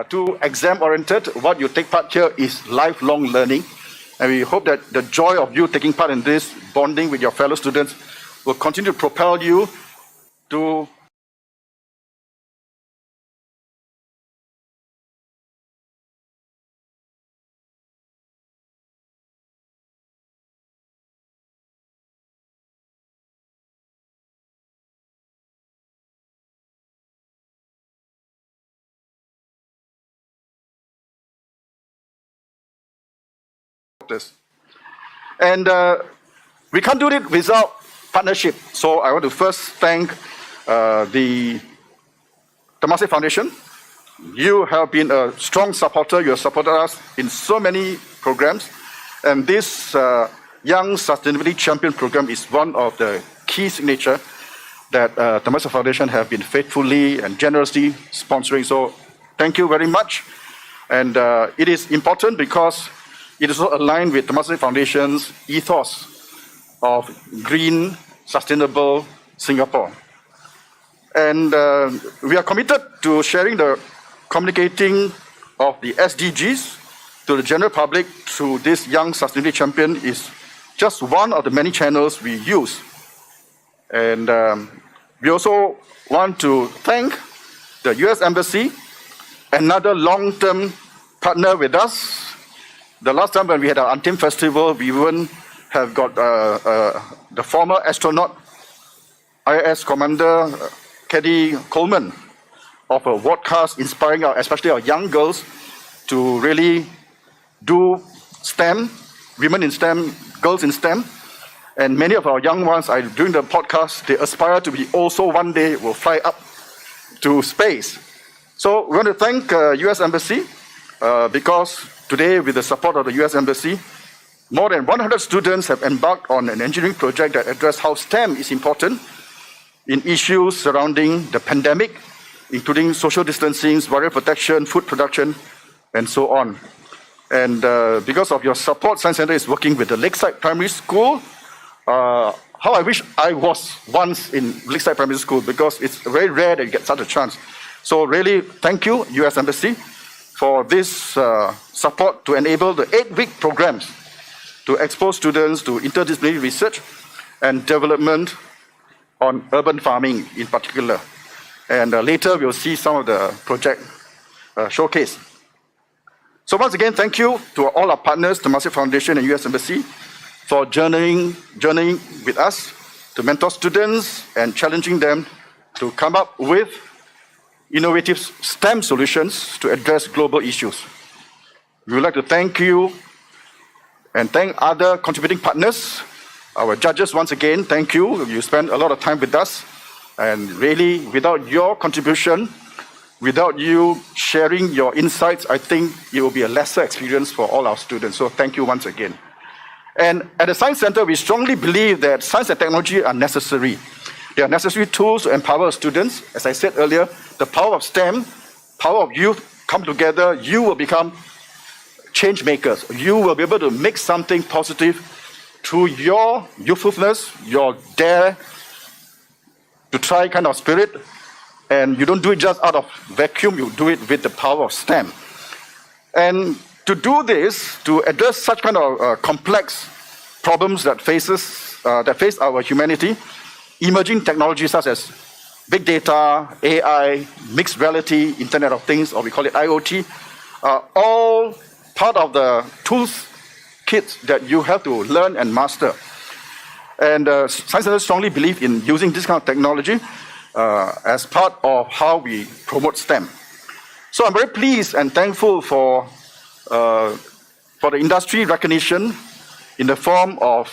too exam-oriented. What you take part here is lifelong learning. And we hope that the joy of you taking part in this, bonding with your fellow students, will continue to propel you to this. And we can't do it without partnership. So I want to first thank the Temasek Foundation. You have been a strong supporter. You have supported us in so many programs. And this Young Sustainability Champion program is one of the key signature that Temasek Foundation have been faithfully and generously sponsoring. So thank you very much. And it is important because it is also aligned with Temasek Foundation's ethos of green, sustainable Singapore. And we are committed to sharing the communicating of the SDGs to the general public through this Young Sustainability Champion is just one of the many channels we use. And we also want to thank the US Embassy, another long-term partner with us. The last time when we had our Untamed Festival, we even have got the former astronaut, IS Commander Caddy Coleman, of a podcast inspiring especially our young girls to really do STEM, women in STEM, girls in STEM. And many of our young ones are doing the podcast, they aspire to be also one day will fly up to space. So we want to thank US Embassy because today, with the support of the US Embassy, more than 100 students have embarked on an engineering project that addresses how STEM is important in issues surrounding the pandemic, including social distancing, virus protection, food production, and so on. And because of your support, Science Center is working with the Lakeside Primary School. How I wish I was once in Lakeside Primary School, because it's very rare that you get such a chance. So really, thank you, US Embassy, for this support to enable the 8-week programs to expose students to interdisciplinary research and development on urban farming in particular. And later we'll see some of the project showcase. So once again, thank you to all our partners, Temasek Foundation and US Embassy, for journeying with us to mentor students and challenging them to come up with innovative STEM solutions to address global issues. We would like to thank you and thank other contributing partners. Our judges, once again, thank you. You spent a lot of time with us. And really, without your contribution, without you sharing your insights, I think it will be a lesser experience for all our students. So thank you once again. And at the Science Center, we strongly believe that science and technology are necessary. They are necessary tools to empower students. As I said earlier, the power of STEM, power of youth come together, you will become change makers. You will be able to make something positive through your youthfulness, your dare to try kind of spirit. And you don't do it just out of vacuum, you do it with the power of STEM. And to do this, to address such kind of complex problems that face our humanity, emerging technologies such as big data, AI, mixed reality, Internet of Things, or we call it IoT, are all part of the tools kits that you have to learn and master. And Science Center strongly believe in using this kind of technology as part of how we promote STEM. So I'm very pleased and thankful for the industry recognition in the form of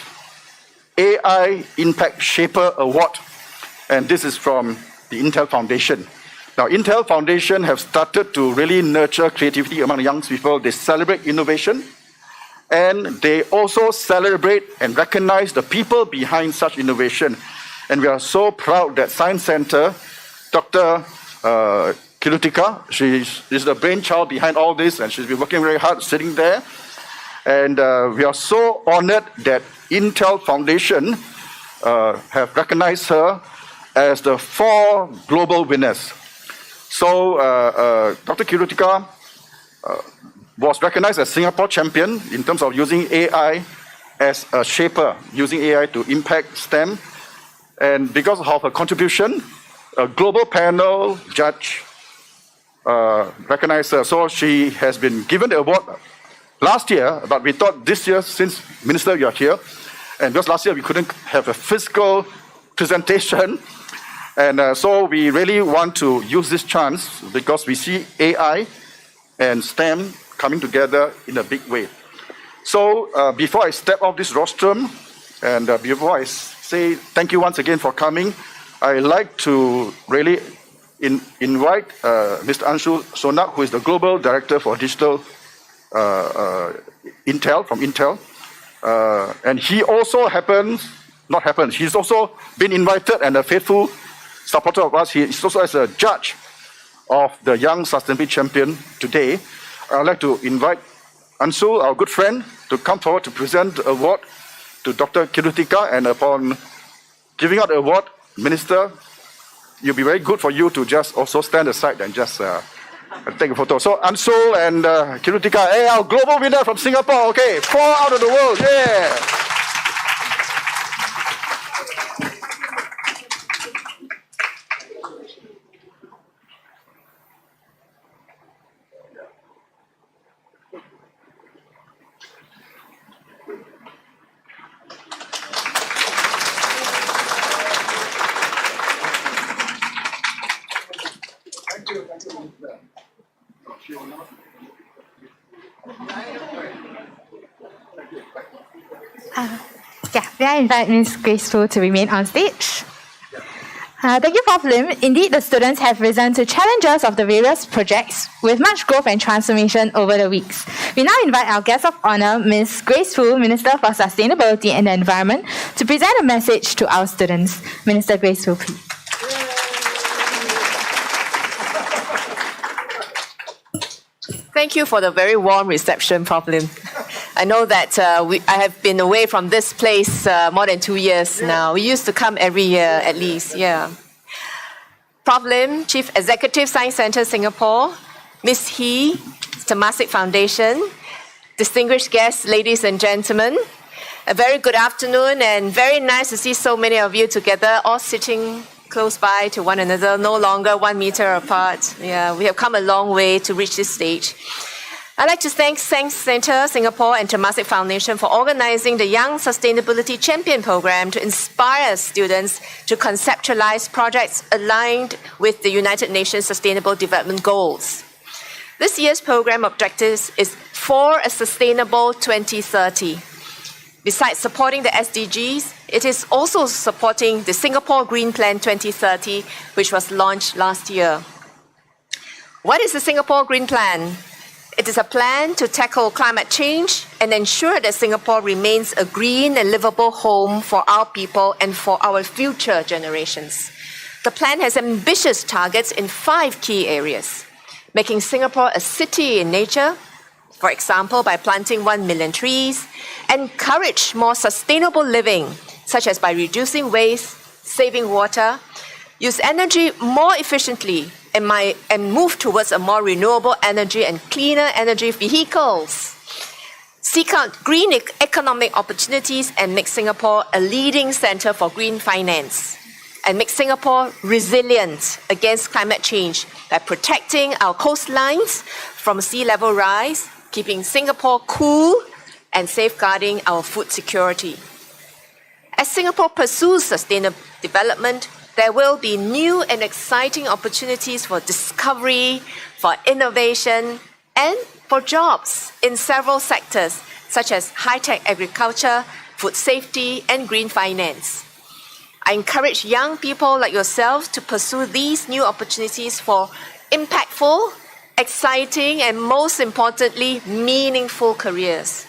AI Impact Shaper Award. And this is from the Intel Foundation. Now, Intel Foundation have started to really nurture creativity among young people. They celebrate innovation, and they also celebrate and recognize the people behind such innovation. And we are so proud that Science Center, Dr. Kilutika, she is the brainchild behind all this, and she's been working very hard sitting there. And we are so honored that Intel Foundation have recognized her as the 4 global winners. So Dr. Kirutika was recognized as Singapore champion in terms of using AI as a shaper, using AI to impact STEM. And because of her contribution, a global panel judge recognized her. So she has been given the award last year, but we thought this year, since Minister, you are here, and because last year we couldn't have a physical presentation, and so we really want to use this chance because we see AI and STEM coming together in a big way. So before I step off this rostrum, and before I say thank you once again for coming, I'd like to really invite Mr. Anshu Sonak, who is the Global Director for Digital Intel, from Intel. And he also he's also been invited and a faithful supporter of us. He is also as a judge of the Young Sustainability Champion today. I'd like to invite Anshu, our good friend, to come forward to present the award to Dr. Kirutika, and upon giving out the award, Minister, it'll be very good for you to just also stand aside and just take a photo. So Anshu and Kirutika, hey, our global winner from Singapore, okay, 4 out of the world, yeah. May I invite Ms. Grace Fu to remain on stage? Thank you, Prof. Lim. Indeed, the students have risen to challenges of the various projects with much growth and transformation over the weeks. We now invite our guest of honor, Ms. Grace Fu, Minister for Sustainability and the Environment, to present a message to our students. Minister Grace Fu, please. Thank you for the very warm reception, Prof. Lim. I know that I have been away from this place more than 2 years now. We used to come every year at least, yeah. Prof. Lim, Chief Executive Science Centre Singapore, Ms. He, Temasek Foundation, distinguished guests, ladies and gentlemen, a very good afternoon, and very nice to see so many of you together, all sitting close by to one another, no longer 1 meter apart. Yeah, we have come a long way to reach this stage. I'd like to thank Science Centre Singapore and Temasek Foundation for organizing the Young Sustainability Champion Program to inspire students to conceptualize projects aligned with the United Nations Sustainable Development Goals. This year's program objectives is for a sustainable 2030. Besides supporting the SDGs, it is also supporting the Singapore Green Plan 2030, which was launched last year. What is the Singapore Green Plan? It is a plan to tackle climate change and ensure that Singapore remains a green and livable home for our people and for our future generations. The plan has ambitious targets in 5 key areas: making Singapore a city in nature, for example, by planting 1 million trees, encourage more sustainable living, such as by reducing waste, saving water, use energy more efficiently, and move towards a more renewable energy and cleaner energy vehicles. Seek out green economic opportunities and make Singapore a leading centre for green finance. And make Singapore resilient against climate change by protecting our coastlines from sea level rise, keeping Singapore cool, and safeguarding our food security. As Singapore pursues sustainable development, there will be new and exciting opportunities for discovery, for innovation, and for jobs in several sectors, such as high-tech agriculture, food safety, and green finance. I encourage young people like yourselves to pursue these new opportunities for impactful, exciting, and most importantly, meaningful careers.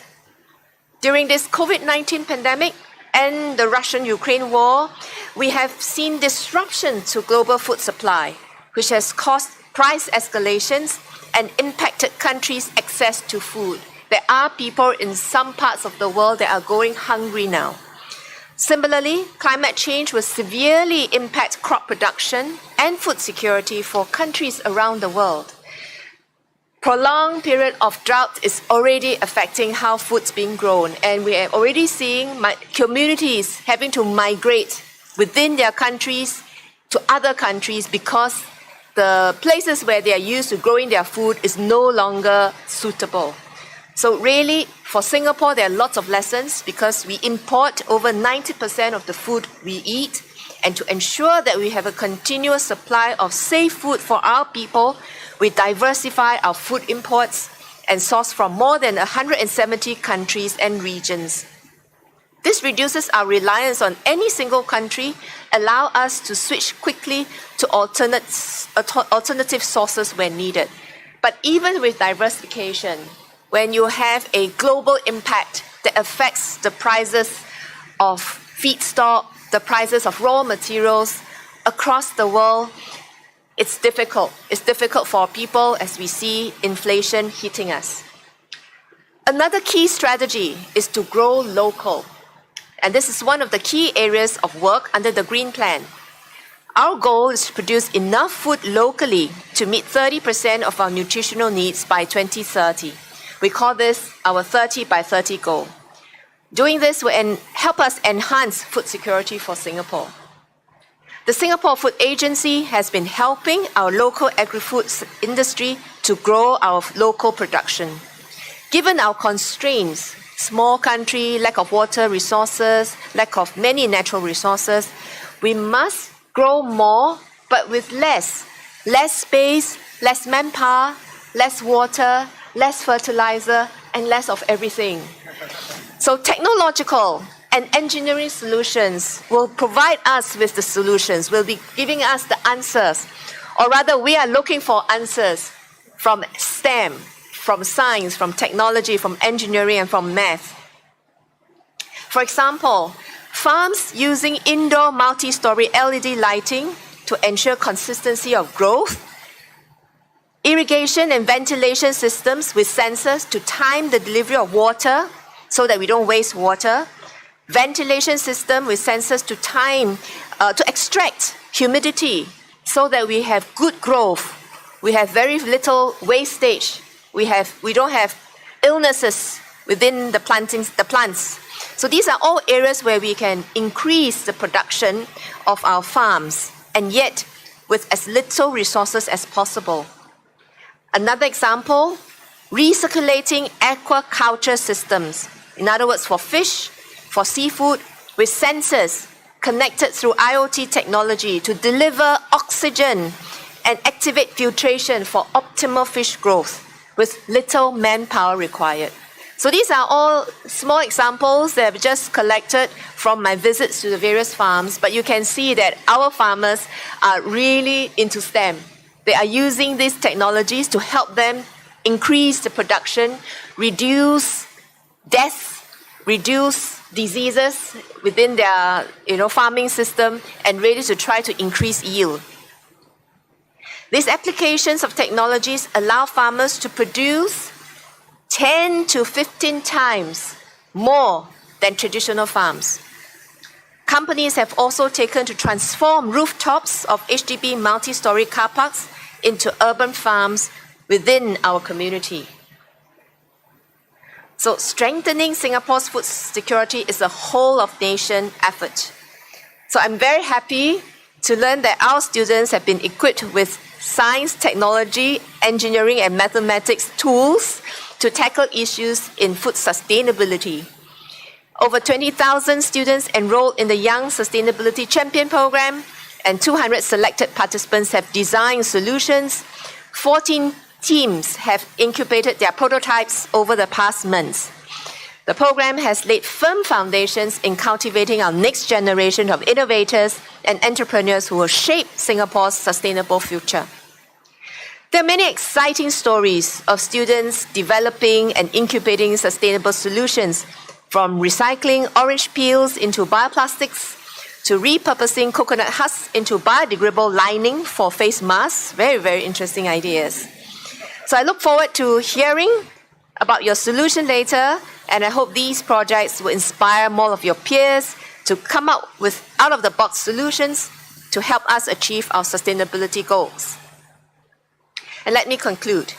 During this COVID-19 pandemic and the Russian-Ukraine war, we have seen disruption to global food supply, which has caused price escalations and impacted countries' access to food. There are people in some parts of the world that are going hungry now. Similarly, climate change will severely impact crop production and food security for countries around the world. Prolonged period of drought is already affecting how food's being grown, and we are already seeing communities having to migrate within their countries to other countries because the places where they are used to growing their food is no longer suitable. So really, for Singapore, there are lots of lessons because we import over 90% of the food we eat. And to ensure that we have a continuous supply of safe food for our people, we diversify our food imports and source from more than 170 countries and regions. This reduces our reliance on any single country, allow us to switch quickly to alternative sources when needed. But even with diversification, when you have a global impact that affects the prices of feedstock, the prices of raw materials across the world, it's difficult. It's difficult for people as we see inflation hitting us. Another key strategy is to grow local. And this is one of the key areas of work under the Green Plan. Our goal is to produce enough food locally to meet 30% of our nutritional needs by 2030. We call this our 30 by 30 goal. Doing this will help us enhance food security for Singapore. The Singapore Food Agency has been helping our local agri-food industry to grow our local production. Given our constraints, small country, lack of water resources, lack of many natural resources, we must grow more, but with less space, less manpower, less water, less fertilizer, and less of everything. So technological and engineering solutions will provide us with the solutions, will be giving us the answers. Or rather, we are looking for answers from STEM, from science, from technology, from engineering, and from math. For example, farms using indoor multi-story LED lighting to ensure consistency of growth, irrigation and ventilation systems with sensors to time the delivery of water so that we don't waste water, ventilation system with sensors to time, to extract humidity so that we have good growth, we have very little wastage, we don't have illnesses within the plants. So these are all areas where we can increase the production of our farms, and yet with as little resources as possible. Another example, recirculating aquaculture systems. In other words, for fish, for seafood, with sensors connected through IoT technology to deliver oxygen and activate filtration for optimal fish growth with little manpower required. So these are all small examples that I've just collected from my visits to the various farms, but you can see that our farmers are really into STEM. They are using these technologies to help them increase the production, reduce deaths, reduce diseases within their farming system, and really to try to increase yield. These applications of technologies allow farmers to produce 10 to 15 times more than traditional farms. Companies have also taken to transform rooftops of HDB multi-story car parks into urban farms within our community. So strengthening Singapore's food security is a whole of nation effort. So I'm very happy to learn that our students have been equipped with science, technology, engineering, and mathematics tools to tackle issues in food sustainability. Over 20,000 students enrolled in the Young Sustainability Champion Program, and 200 selected participants have designed solutions. 14 teams have incubated their prototypes over the past months. The program has laid firm foundations in cultivating our next generation of innovators and entrepreneurs who will shape Singapore's sustainable future. There are many exciting stories of students developing and incubating sustainable solutions, from recycling orange peels into bioplastics, to repurposing coconut husks into biodegradable lining for face masks. Very, very interesting ideas. So I look forward to hearing about your solution later, and I hope these projects will inspire more of your peers to come up with out-of-the-box solutions to help us achieve our sustainability goals. And let me conclude.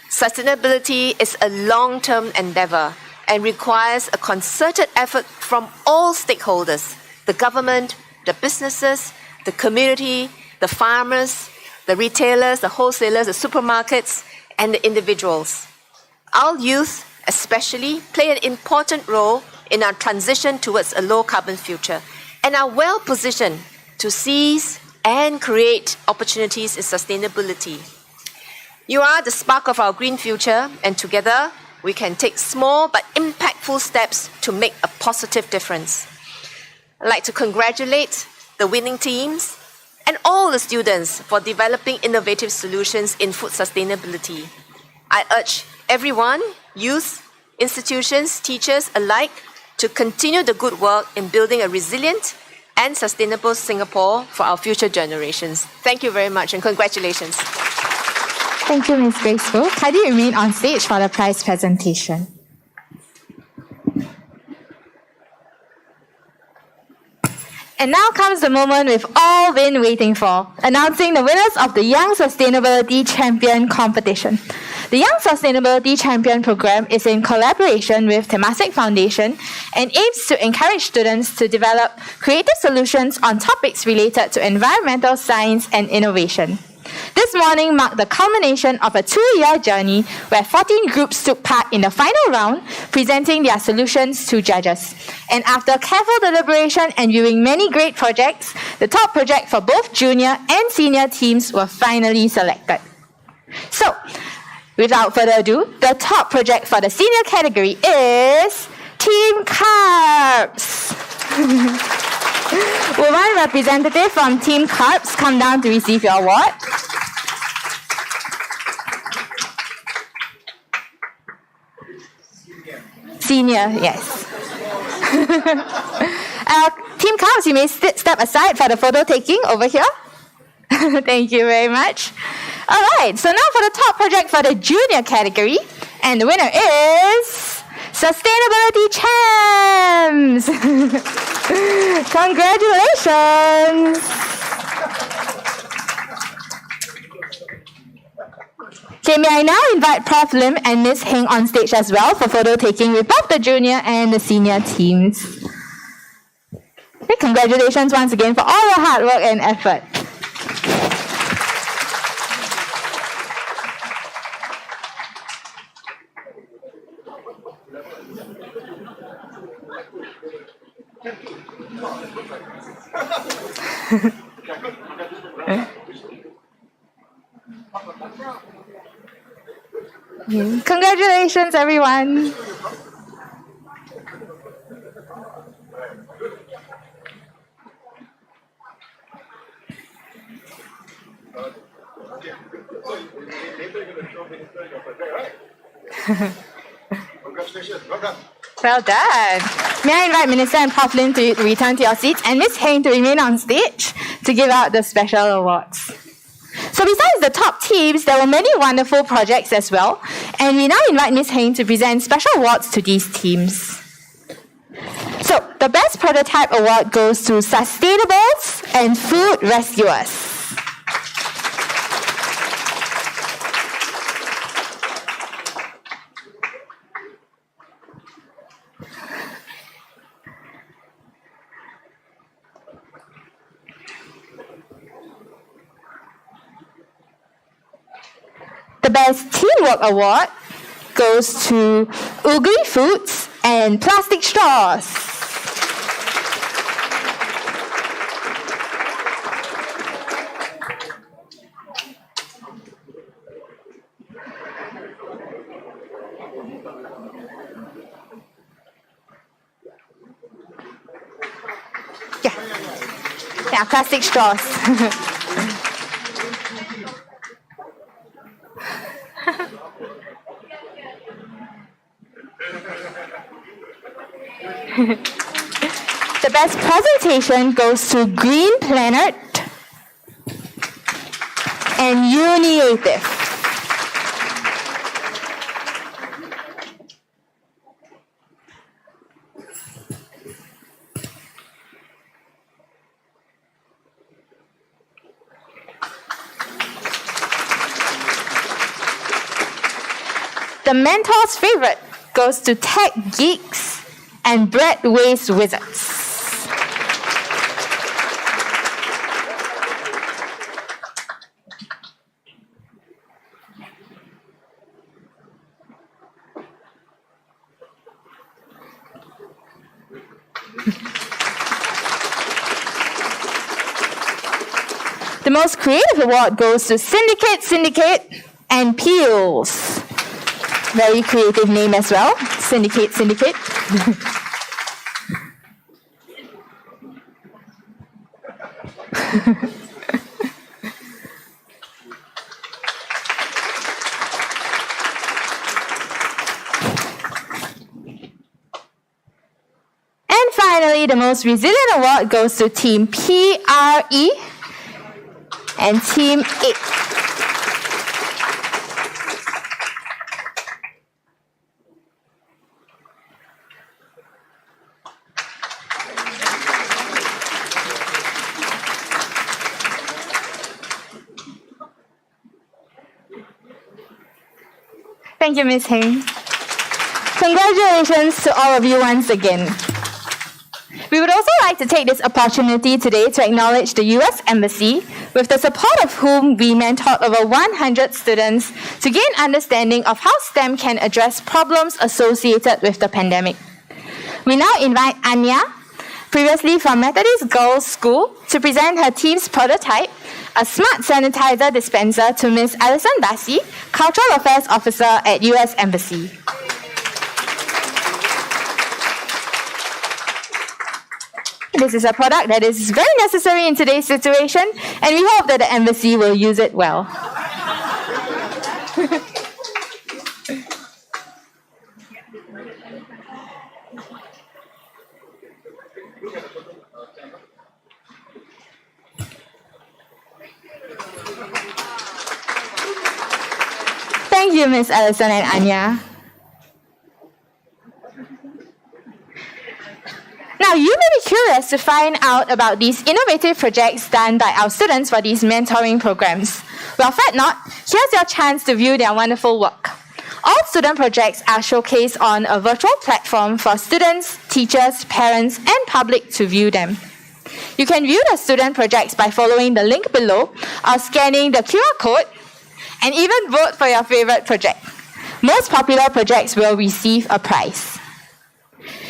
Sustainability is a long-term endeavor and requires a concerted effort from all stakeholders, the government, the businesses, the community, the farmers, the retailers, the wholesalers, the supermarkets, and the individuals. Our youth, especially, play an important role in our transition towards a low-carbon future and are well positioned to seize and create opportunities in sustainability. You are the spark of our green future, and together we can take small but impactful steps to make a positive difference. I'd like to congratulate the winning teams and all the students for developing innovative solutions in food sustainability. I urge everyone, youth, institutions, teachers alike, to continue the good work in building a resilient and sustainable Singapore for our future generations. Thank you very much and congratulations. Thank you, Ms. Graceful. Kindly remain on stage for the prize presentation. And now comes the moment we've all been waiting for, announcing the winners of the Young Sustainability Champion competition. The Young Sustainability Champion program is in collaboration with Temasek Foundation and aims to encourage students to develop creative solutions on topics related to environmental science and innovation. This morning marked the culmination of a 2-year journey where 14 groups took part in the final round, presenting their solutions to judges. And after careful deliberation and viewing many great projects, the top project for both junior and senior teams were finally selected. So, without further ado, the top project for the senior category is Team Carbs. Will one representative from Team Carbs come down to receive your award? Senior, yes. Team Carbs, you may step aside for the photo taking over here. Thank you very much. All right, so now for the top project for the junior category, and the winner is Sustainability Champs. Congratulations. Okay, may I now invite Prof. Lim and Ms. Heng on stage as well for photo taking with both the junior and the senior teams. Okay, congratulations once again for all your hard work and effort. Congratulations, everyone. Congratulations. Well done. Well done. May I invite Minister and Prof. Lim to return to your seats and Ms. Heng to remain on stage to give out the special awards. So besides the top teams, there were many wonderful projects as well, and we now invite Ms. Heng to present special awards to these teams. So the Best Prototype Award goes to Sustainables and Food Rescuers. The Best Teamwork Award goes to Ugly Foods and Plastic Straws. Yeah, plastic straws. The best presentation goes to Green Planet and Uniative. the mentor's favorite goes to tech geeks and bread waste wizards. The most creative award goes to Syndicate, and Peels. Very creative name as well, Syndicate. And finally, the most resilient award goes to Team PRE and Team 8. Thank you, Ms. Heng. Congratulations to all of you once again. We would also like to take this opportunity today to acknowledge the US Embassy, with the support of whom we mentored over 100 students to gain understanding of how STEM can address problems associated with the pandemic. We now invite Anya, previously from Methodist Girls' School, to present her team's prototype, a smart sanitizer dispenser, to Ms. Alison Bassi, Cultural Affairs Officer at US Embassy. This is a product that is very necessary in today's situation, and we hope that the embassy will use it well. Thank you, Ms. Allison and Anya. Now, you may be curious to find out about these innovative projects done by our students for these mentoring programs. Well, fret not, here's your chance to view their wonderful work. All student projects are showcased on a virtual platform for students, teachers, parents, and public to view them. You can view the student projects by following the link below or scanning the QR code, and even vote for your favorite project. Most popular projects will receive a prize.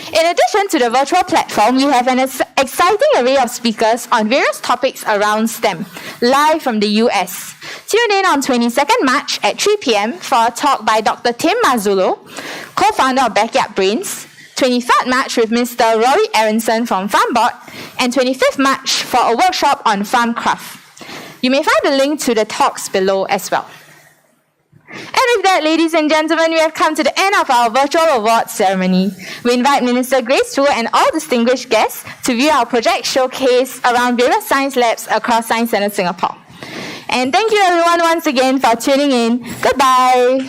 In addition to the virtual platform, we have an exciting array of speakers on various topics around STEM, live from the US. Tune in on 22nd March at 3 p.m. for a talk by Dr. Tim Mazzullo, co-founder of Backyard Brains, 23rd March with Mr. Rory Aronson from FarmBoard, and 25th March for a workshop on farmcraft. You may find the link to the talks below as well. And with that, ladies and gentlemen, we have come to the end of our virtual awards ceremony. We invite Minister Grace Fu and all distinguished guests to view our project showcase around various science labs across Science Centre Singapore. And thank you everyone once again for tuning in. Goodbye.